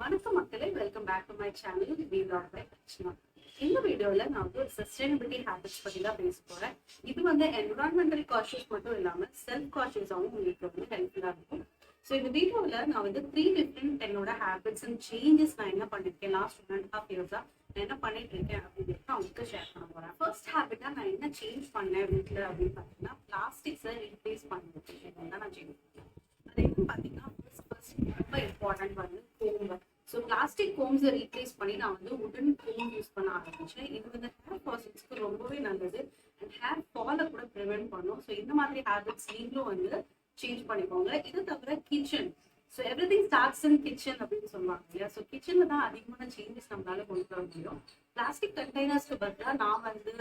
வணக்கம் மக்களே, welcome back to my channel vlog by Archana. இந்த வீடியோல நான் வந்து ஒரு சஸ்டைனபிலிட்டி ஹேபிட்ஸ் பத்தி தான் பேச போறேன். இது வந்து என்விரான்மெண்டல் கான்ஷியஸ் மட்டும் இல்லாம செல்ஃப் கான்ஷியஸாவும் உங்களுக்கு வந்து ஹெல்ப்ஃபுல்லா இருக்கும். ஸோ இந்த வீடியோல நான் வந்து 3 டிஃப்ரெண்ட் என்னோட ஹேபிட்ஸ் அண்ட் சேஞ்சஸ் நான் என்ன பண்ணிருக்கேன் லாஸ்ட் 1.5 இயர்ஸா நான் என்ன பண்ணிட்டு இருக்கேன் அப்படின்னு நான் உங்களுக்கு ஷேர் பண்ண போறேன். ஃபர்ஸ்ட் ஹேபிட்டா நான் என்ன சேஞ்ச் பண்ணேன் வீட்டில் அப்படின்னு பார்த்தீங்கன்னா பிளாஸ்டிக்ஸை ரீப்ளேஸ் பண்ணிருக்கேன் தான் நான் சேஞ்ச் பண்ணேன். அது என்னன்னு பார்த்தீங்கன்னா ரொம்ப இம்பார்ட்டன்ட் வந்து கோம்பு. ஸோ பிளாஸ்டிக் கோம்ஸை ரீப்ளேஸ் பண்ணி நான் வந்து உடன் கோம் யூஸ் பண்ண ஆரம்பிச்சேன். இது வந்து ஹேர் ஃபால்ஸ்க்கு ரொம்பவே நல்லது அண்ட் ஹேர் ஃபாலை கூட ப்ரிவென்ட் பண்ணும். ஸோ இந்த மாதிரி ஹேபிட்ஸ் நீங்களும் வந்து சேஞ்ச் பண்ணிக்கோங்க. இது தவிர kitchen, so every thing starts இன் கிச்சன் அப்படின்னு சொல்லுவாங்க இல்லையா. ஸோ கிச்சனில் தான் அதிகமான சேஞ்சஸ் நம்மளால கொண்டு வர முடியும். பிளாஸ்டிக் கண்டெய்னர்ஸ்க்கு பதிலாக நான் வந்து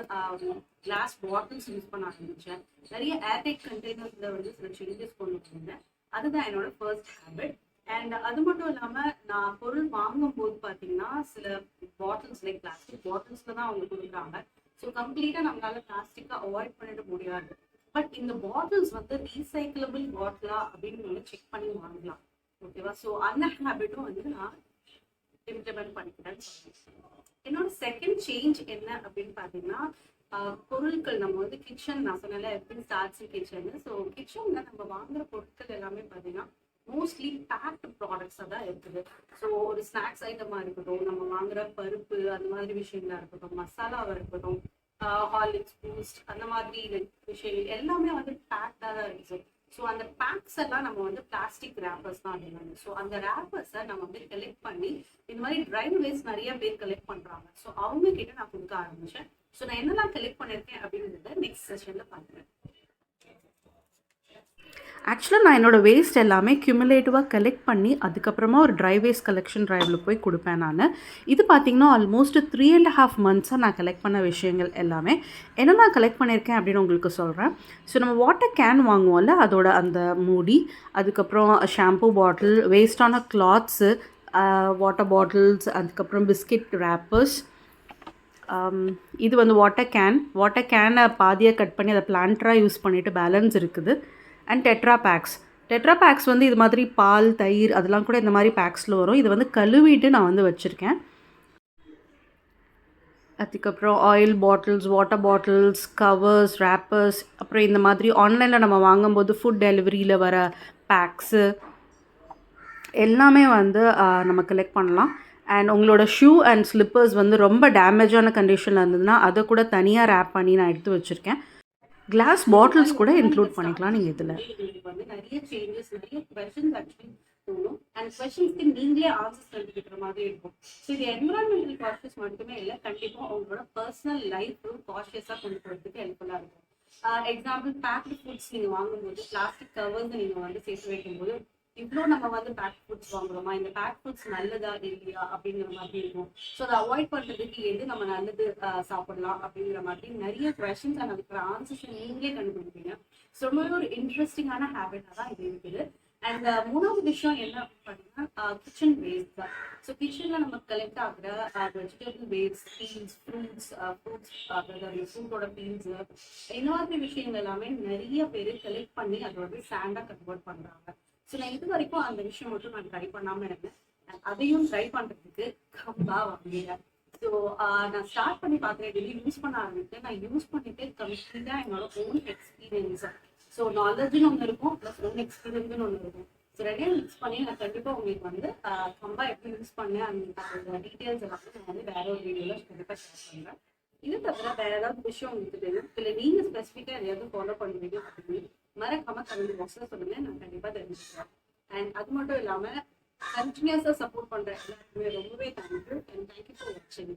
கிளாஸ் பாட்டில்ஸ் யூஸ் பண்ண ஆரம்பிச்சேன். நிறைய ஏர்டைட் கண்டெய்னர்ஸ்ல வந்து சில சேஞ்சஸ் கொண்டு வந்தேன். அதுதான் என்னோட ஃபர்ஸ்ட் ஹேபிட். அண்ட் அது மட்டும் இல்லாம நான் பொருள் வாங்கும் போது பாத்தீங்கன்னா சில பாட்டில்ஸ் லைக் பிளாஸ்டிக் பாட்டில்ஸ்ல தான் அவங்க கொடுக்குறாங்க. ஸோ கம்ப்ளீட்டா நம்மளால பிளாஸ்டிக்கை அவாய்ட் பண்ணிட முடியாது. பட் இந்த பாட்டில்ஸ் வந்து ரீசைக்கிளபிள் பாட்டிலா அப்படின்னு வந்து செக் பண்ணி வாங்கலாம். ஓகேவா? ஸோ அந்த ஹேபிட்டும் வந்து நான் இம்ப்ளிமெண்ட் பண்ணிக்கிறேன்னு சொல்றேன். என்னோட செகண்ட் சேஞ்ச் என்ன அப்படின்னு பாத்தீங்கன்னா பொருட்கள் நம்ம வந்து கிச்சன், நான் சொன்னல எப்படி ஸ்டார்ட்ஸ் கிச்சன். ஸோ கிச்சன்ல நம்ம வாங்குற பொருட்கள் எல்லாமே பாத்தீங்கன்னா மோஸ்ட்லி பேக்டு ப்ராடக்ட்ஸாக தான் இருக்குது. ஸோ ஒரு ஸ்நாக்ஸ் ஐட்டமாக இருக்கட்டும், நம்ம வாங்குற பருப்பு அந்த மாதிரி விஷயங்களா இருக்கட்டும், மசாலாவாக இருக்கட்டும், ஹார்லிக்ஸ், பூஸ்ட் அந்த மாதிரி விஷயங்கள் எல்லாமே வந்து பேக்டாக தான் இருக்குது. ஸோ அந்த பேக்ஸ் எல்லாம் நம்ம வந்து பிளாஸ்டிக் ரேப்பர்ஸ் தான் அடிக்கணும். ஸோ அந்த ரேப்பர்ஸை நம்ம வந்து கலெக்ட் பண்ணி இந்த மாதிரி ட்ரை வேஸ்ட் நிறைய பேர் கலெக்ட் பண்ணுறாங்க. ஸோ அவங்க கிட்ட நான் கொடுக்க ஆரம்பிச்சேன். ஸோ நான் என்னெல்லாம் கலெக்ட் பண்ணியிருக்கேன் அப்படின்றத நெக்ஸ்ட் செஷனில் பார்க்குறேன். ஆக்சுவலாக நான் என்னோடய வேஸ்ட் எல்லாமே க்யூமுலேட்டிவாக கலெக்ட் பண்ணி அதுக்கப்புறமா ஒரு ட்ரை வேஸ்ட் கலெக்ஷன் ட்ரைவில் போய் கொடுப்பேன் நான். இது பார்த்திங்கன்னா ஆல்மோஸ்ட் 3.5 மந்த்ஸாக நான் கலெக்ட் பண்ண விஷயங்கள் எல்லாமே என்ன நான் கலெக்ட் பண்ணியிருக்கேன் அப்படின்னு உங்களுக்கு சொல்கிறேன். ஸோ நம்ம வாட்டர் கேன் வாங்குவோம்ல, அதோட அந்த மூடி, அதுக்கப்புறம் ஷாம்பூ பாட்டில், வேஸ்டான கிளாத்ஸு, வாட்டர் பாட்டில்ஸ், அதுக்கப்புறம் பிஸ்கெட் ரேப்பர்ஸ், இது வந்து வாட்டர் கேனை பாதியாக கட் பண்ணி அதை பிளான்டராக யூஸ் பண்ணிவிட்டு பேலன்ஸ் இருக்குது. அண்ட் டெட்ரா பேக்ஸ் வந்து இது மாதிரி பால், தயிர் அதெல்லாம் கூட இந்த மாதிரி பேக்ஸில் வரும். இது வந்து கழுவிட்டு நான் வந்து வச்சுருக்கேன். அதுக்கப்புறம் oil bottles, water bottles, covers, wrappers, அப்புறம் இந்த மாதிரி ஆன்லைனில் நம்ம வாங்கும்போது ஃபுட் டெலிவரியில் வர பேக்ஸு எல்லாமே வந்து நம்ம கலெக்ட் பண்ணலாம். அண்ட் உங்களோட ஷூ அண்ட் ஸ்லிப்பர்ஸ் வந்து ரொம்ப டேமேஜான கண்டிஷனில் இருந்ததுன்னா அதை கூட தனியாக ரேப் பண்ணி நான் எடுத்து வச்சுருக்கேன். கிளாஸ் பாட்டில்ஸ் கூட இன்க்ளூட் பண்ணிக்கலாம் நீங்கள் இதில். வந்து நிறைய சேஞ்சஸ், நிறைய கொஸ்டின்ஸ் ஆக்சுவலி தோணும். அண்ட் கொஸ்டின்ஸ்க்கு நீங்களே ஆன்சர்ஸ் கண்டுபிடிக்கிற மாதிரி இருக்கும். ஸோ இது என்விரான்மெண்டல் கான்ஷியஸ் மட்டுமே இல்லை, கண்டிப்பாக உங்களோட பர்சனல் லைஃப்பும் கான்ஷியஸாக கொண்டு போகிறதுக்கு ஹெல்ப்ஃபுல்லாக இருக்கும். எக்ஸாம்பிள் பேக்டு ஃபுட்ஸ் நீங்கள் வாங்கும்போது பிளாஸ்டிக் கவர்ஸ் நீங்கள் வந்து சேர்த்து வைக்கும்போது இவ்வளோ நம்ம வந்து பேக் ஃபுட்ஸ் வாங்குறோமா, இந்த பேக் ஃபுட்ஸ் நல்லதா இல்லையா அப்படிங்கிற மாதிரி இருக்கும். ஸோ அதை அவாய்ட் பண்ணுறதுக்கு எது நம்ம நல்லது சாப்பிடலாம் அப்படிங்கிற மாதிரி நிறைய கொஸ்டின்ஸ் அண்ட் அதுக்கு ஆன்சர்ஸ் நீங்களே கண்டுபிடிப்பீங்க. ஸோ ரொம்பவே ஒரு இன்ட்ரெஸ்டிங்கான ஹேபிட்டாக தான் இது இருக்குது. அண்ட் மூணாவது விஷயம் என்ன பார்த்தீங்கன்னா கிச்சன் வேஸ்ட் தான். ஸோ கிச்சனில் நம்ம கலெக்ட் ஆகிற வெஜிடபிள் வேஸ்ட், பீல்ஸ், ஃப்ரூட்ஸ், ஃப்ரூட்டோட பீல்ஸ், இந்த மாதிரி விஷயங்கள் எல்லாமே நிறைய பேர் கலெக்ட் பண்ணி அதை வந்து சாண்டாக கன்வெர்ட் பண்ணுறாங்க. ஸோ நான் இது வரைக்கும் அந்த விஷயம் மட்டும் நான் ட்ரை பண்ணாமல் இருந்தேன். அதையும் ட்ரை பண்ணுறதுக்கு கம்பா வாங்கினேன். ஸோ நான் ஸ்டார்ட் பண்ணி பார்க்குறேன், டெய்லி யூஸ் பண்ண ஆரம்பிச்சேன். நான் யூஸ் பண்ணிட்டு கம்ப்ளீட்டாக என்னோட ஓன் எக்ஸ்பீரியன்ஸ், ஸோ நாலேஜ்னு ஒன்று இருக்கும், ப்ளஸ் ஓன் எக்ஸ்பீரியன்ஸ்னு ஒன்று இருக்கும். ஸோ ரெண்டையும் மிக்ஸ் பண்ணி நான் கண்டிப்பாக உங்களுக்கு வந்து கம்பா எப்படி யூஸ் பண்ணேன் அந்த டீட்டெயில்ஸ் எல்லாமே நான் வந்து வேற ஒரு வீடியோவில் கண்டிப்பாக ஷேர் பண்ணுறேன். இது தவிர வேற ஏதாவது விஷயம் உங்களுக்கு தெரியும், இல்லை நீங்கள் ஸ்பெசிஃபிக்காக எதையாவது ஃபாலோ பண்ணுவீங்க அப்படின்னு மறக்காம கமெண்ட் பாக்ஸில் சொல்லுங்கள், நான் கண்டிப்பாக தெரிஞ்சுக்கிறேன். அண்ட் அது மட்டும் இல்லாமல் கண்டினியூஸாக சப்போர்ட் பண்ணுற எல்லாருக்குமே ரொம்பவே தேங்க்யூ. அண்ட் தேங்க்யூ ஃபார் வாட்சிங்.